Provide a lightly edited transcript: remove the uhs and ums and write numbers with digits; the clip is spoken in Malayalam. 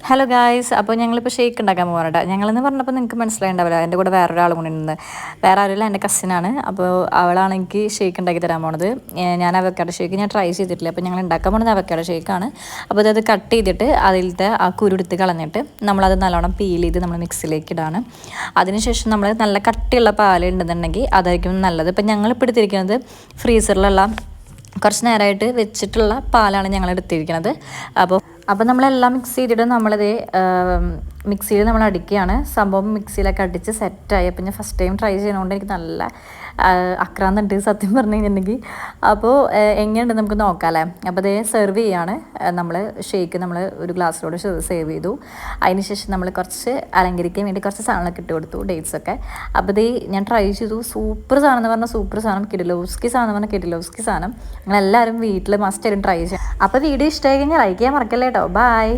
ഹലോ ഗായ്സ്, അപ്പോൾ ഞങ്ങളിപ്പോൾ ഷേക്ക് ഉണ്ടാക്കാൻ പോകാറുണ്ട്. ഞങ്ങളെന്ന് പറഞ്ഞപ്പോൾ നിങ്ങൾക്ക് മനസ്സിലായിട്ടുണ്ടാവില്ല, എൻ്റെ കൂടെ വേറൊരാളും കൂടി ഉണ്ട്. വേറെ ആരുമില്ല, എൻ്റെ കസിനാണ്. അപ്പോൾ അവളാണ് എനിക്ക് ഷേക്ക് ഉണ്ടാക്കി തരാൻ പോണത്. ഞാൻ അവക്കാഡോ ഷേക്ക് ട്രൈ ചെയ്തിട്ടില്ല. അപ്പോൾ ഞങ്ങൾ ഉണ്ടാക്കാൻ പോകുന്നത് അവക്കാഡോ ഷേക്കാണ്. അപ്പോൾ അത് കട്ട് ചെയ്തിട്ട് അതിലത്തെ ആ കുരുടുത്ത് കളഞ്ഞിട്ട് നമ്മളത് നല്ലോണം പീൽ ചെയ്ത് നമ്മൾ മിക്സിയിലേക്ക് ഇടാണ്. അതിനുശേഷം നമ്മൾ നല്ല കട്ടിയുള്ള പാൽ ഉണ്ടെന്നുണ്ടെങ്കിൽ അതായിരിക്കും നല്ലത്. ഇപ്പം ഞങ്ങളിപ്പോൾ എടുത്തിരിക്കുന്നത് ഫ്രീസറിലുള്ള കുറച്ച് നേരമായിട്ട് വെച്ചിട്ടുള്ള പാലാണ് ഞങ്ങൾ എടുത്തിരിക്കുന്നത്. അപ്പോൾ നമ്മളെല്ലാം മിക്സ് ചെയ്തിട്ട് നമ്മളിത് മിക്സിയിൽ നമ്മൾ അടിക്കുകയാണ്. സംഭവം മിക്സിയിലൊക്കെ അടിച്ച് സെറ്റായി. അപ്പം ഞാൻ ഫസ്റ്റ് ടൈം ട്രൈ ചെയ്യുന്നതുകൊണ്ട് എനിക്ക് നല്ല ആക്രാന്തുണ്ട് സത്യം പറഞ്ഞു കഴിഞ്ഞിട്ടുണ്ടെങ്കിൽ. അപ്പോൾ എങ്ങനെയുണ്ട് നമുക്ക് നോക്കാം അല്ലേ. അപ്പോൾ അതേ സെർവ് ചെയ്യാണ്. നമ്മൾ ഷേക്ക് നമ്മൾ ഒരു ഗ്ലാസ്സിലോട് സേവ് ചെയ്തു. അതിനുശേഷം നമ്മൾ കുറച്ച് അലങ്കരിക്കാൻ വേണ്ടി കുറച്ച് സാധനങ്ങളൊക്കെ ഇട്ട് കൊടുത്തു, ഡേറ്റ്സൊക്കെ. അപ്പോൾ ഇത് ഞാൻ ട്രൈ ചെയ്തു. സൂപ്പർ സാധനം എന്ന് പറഞ്ഞാൽ സൂപ്പർ സാധനം, കിഡിലോസ്കി സാധനം എന്ന് പറഞ്ഞാൽ കിഡിലോസ്കി സാധനം. നിങ്ങളെല്ലാവരും വീട്ടിൽ മസ്റ്റ് ആയിട്ട് ട്രൈ ചെയ്യാം. അപ്പോൾ വീഡിയോ ഇഷ്ടമായി കഴിഞ്ഞാൽ ലൈക്ക് ചെയ്യാൻ മറക്കല്ലേ കേട്ടോ. ബൈ.